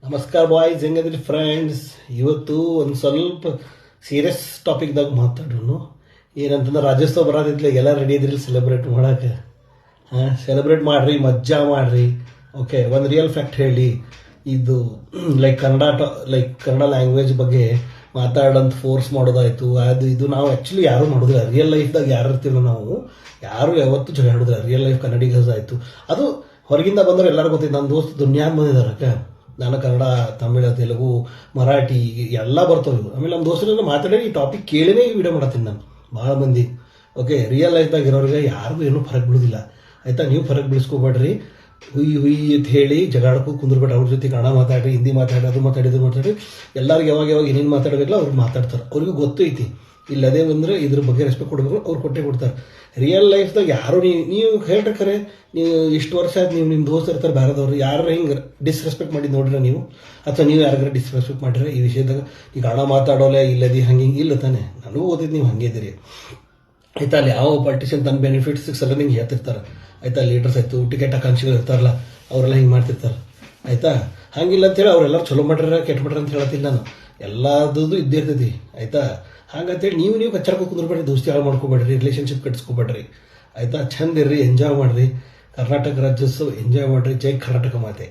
ನಮಸ್ಕಾರ boys, ಹೆಂಗದ್ರಿ friends? ಇವತ್ತು ಒಂದು ಸ್ವಲ್ಪ ಸೀರಿಯಸ್ ಟಾಪಿಕ್ದಾಗ ಮಾತಾಡ್ರು. ಏನಂತಂದ್ರೆ ರಾಜ್ಯೋತ್ಸವ ಬರೋದಿದ್ಲೆ, ಎಲ್ಲ ರೆಡಿ ಇದ್ರಿ ಸೆಲೆಬ್ರೇಟ್ ಮಾಡಕ್ಕೆ. ಸೆಲೆಬ್ರೇಟ್ ಮಾಡ್ರಿ, ಮಜ್ಜಾ ಮಾಡ್ರಿ. ಓಕೆ, ಒಂದು ರಿಯಲ್ ಫ್ಯಾಕ್ಟ್ ಹೇಳಿ. ಇದು ಕನ್ನಡ ಲ್ಯಾಂಗ್ವೇಜ್ ಬಗ್ಗೆ ಮಾತಾಡೋಂತ ಫೋರ್ಸ್ ಮಾಡೋದಾಯ್ತು, ಅದು ಇದು ನಾವು ಆ್ಯಕ್ಚುಲಿ ಯಾರೂ ಮಾಡೋದಿಲ್ಲ. ರಿಯಲ್ ಲೈಫ್ದಾಗ ಯಾರು ಇರ್ತೀವೋ ನಾವು ಯಾರು ಯಾವತ್ತೂ ಜಗಳ ಆಡೋದಿಲ್ಲ. ರಿಯಲ್ ಲೈಫ್ ಕನ್ನಡಿಗರ್ಸ್ ಆಯಿತು, ಅದು ಹೊರಗಿಂದ ಬಂದವರು ಎಲ್ಲರೂ ಗೊತ್ತಿತ್ತು. ನನ್ನ ದೋಸ್ತ ದುನಿಯಾದ ಬಂದಿದ್ದಾರೆ. ನಾನು ಕನ್ನಡ, ತಮಿಳು, ತೆಲುಗು, ಮರಾಠಿ ಎಲ್ಲ ಬರ್ತವೆ. ಆಮೇಲೆ ನಮ್ಮ ದೋಸ್ತರೆಲ್ಲ ಮಾತಾಡಿ ಈ ಟಾಪಿಕ್ ಕೇಳಿನೇ ಈ ವಿಡಿಯೋ ಮಾಡತ್ತೀನಿ ನಾನು. ಭಾಳ ಮಂದಿ ಓಕೆ, ರಿಯಲ್ ಲೈಫ್ದಾಗ ಇರೋರಿಗೆ ಯಾರಿಗೂ ಏನೂ ಫರಕ್ ಬಿಡೋದಿಲ್ಲ. ಆಯಿತಾ? ನೀವು ಫರಕ್ ಬೀಳಿಸ್ಕೋಬೇಡ್ರಿ. ಹುಯ್ ಹುಯ್ ಅಂತ ಹೇಳಿ ಜಗಾಡಕ್ಕೂ ಕುಂದ್ರಬೇಡ್ರಿ. ಅವ್ರ ಜೊತೆ ಕನ್ನಡ ಮಾತಾಡ್ರಿ, ಹಿಂದಿ ಮಾತಾಡ್ರಿ, ಅದು ಮಾತಾಡಿ ಇದು ಮಾತಾಡ್ರಿ. ಎಲ್ಲರಿಗೆ ಯಾವಾಗ ಏನೇನು ಮಾತಾಡಬೇಕಲ್ಲ ಅವ್ರು ಮಾತಾಡ್ತಾರೆ. ಅವ್ರಿಗೂ ಗೊತ್ತೈತಿ ಇಲ್ಲದೇ ಬಂದರೆ ಇದ್ರ ಬಗ್ಗೆ ರೆಸ್ಪೆಕ್ಟ್ ಕೊಡಬೇಕು. ಅವ್ರು ಕೊಟ್ಟೆ ಕೊಡ್ತಾರೆ. ರಿಯಲ್ ಲೈಫ್ದಾಗ ಯಾರು ನೀವು ಹೇಳ್ರಿ ಖರೆ, ನೀವು ಇಷ್ಟು ವರ್ಷ ಆಯ್ತು, ನಿಮ್ಮ ದೋಸ್ತ ಇರ್ತಾರೆ ಬೇರೆದವ್ರು, ಯಾರು ಹಿಂಗೆ ಡಿಸ್ರೆಸ್ಪೆಕ್ಟ್ ಮಾಡಿ ನೋಡ್ರಿ ನೀವು, ಅಥವಾ ನೀವು ಯಾರಿಗಾರ ಡಿಸ್ರೆಸ್ಪೆಕ್ಟ್ ಮಾಡಿರಿ ಈ ವಿಷಯದಾಗ? ಈಗ ಹಣ ಮಾತಾಡೋಲ್ಲ ಇಲ್ಲದಿ ಹಂಗೆ ಹಿಂಗೆ ಇಲ್ಲ ತಾನೆ. ನನಗೂ ಓದಿದ್ದು ನೀವು ಹಂಗೆ ಇದ್ದೀರಿ. ಆಯ್ತಾ? ಅಲ್ಲಿ ಯಾವ ಪಾರ್ಟಿಷನ್ ತನ್ನ ಬೆನಿಫಿಟ್ಸ್ ಸಲ ನಿಂಗೆ ಹೇಳ್ತಿರ್ತಾರೆ. ಆಯ್ತಾ? ಲೀಡರ್ಸ್ ಆಯಿತು, ಟಿಕೆಟ್ ಆಕಾಂಕ್ಷಿಗಳು ಇರ್ತಾರಲ್ಲ, ಅವರೆಲ್ಲ ಹಿಂಗೆ ಮಾಡ್ತಿರ್ತಾರೆ. ಆಯಿತಾ? ಹಂಗಿಲ್ಲ ಅಂತೇಳಿ ಅವರೆಲ್ಲರೂ ಚಲೋ ಮಾಡ್ಯಾರ ಕೆಟ್ಟ ಮಾಡ್ಯಾರ ಅಂತ ಹೇಳತ್ತಿಲ್ಲ ನಾನು. ಎಲ್ಲದೂ ಇದ್ದೇ ಇರ್ತೈತಿ. ಆಯಿತಾ? ಹಂಗಂತೇಳಿ ನೀವು ಕಚ್ಚಾಡ್ಕೊ ಕುಂದ್ರಬೇಡ್ರಿ, ದೋಸ್ತಿ ಹಾಳು ಮಾಡ್ಕೋಬೇಡ್ರಿ, ರಿಲೇಷನ್ಶಿಪ್ ಕಟ್ಸ್ಕೊಬೇಡ್ರಿ. ಆಯಿತಾ? ಚಂದ ಇರ್ರಿ, ಎಂಜಾಯ್ ಮಾಡಿರಿ. ಕರ್ನಾಟಕ ರಾಜ್ಯೋತ್ಸವ ಎಂಜಾಯ್ ಮಾಡಿರಿ. ಜೈ ಕರ್ನಾಟಕ ಮಾತೆ.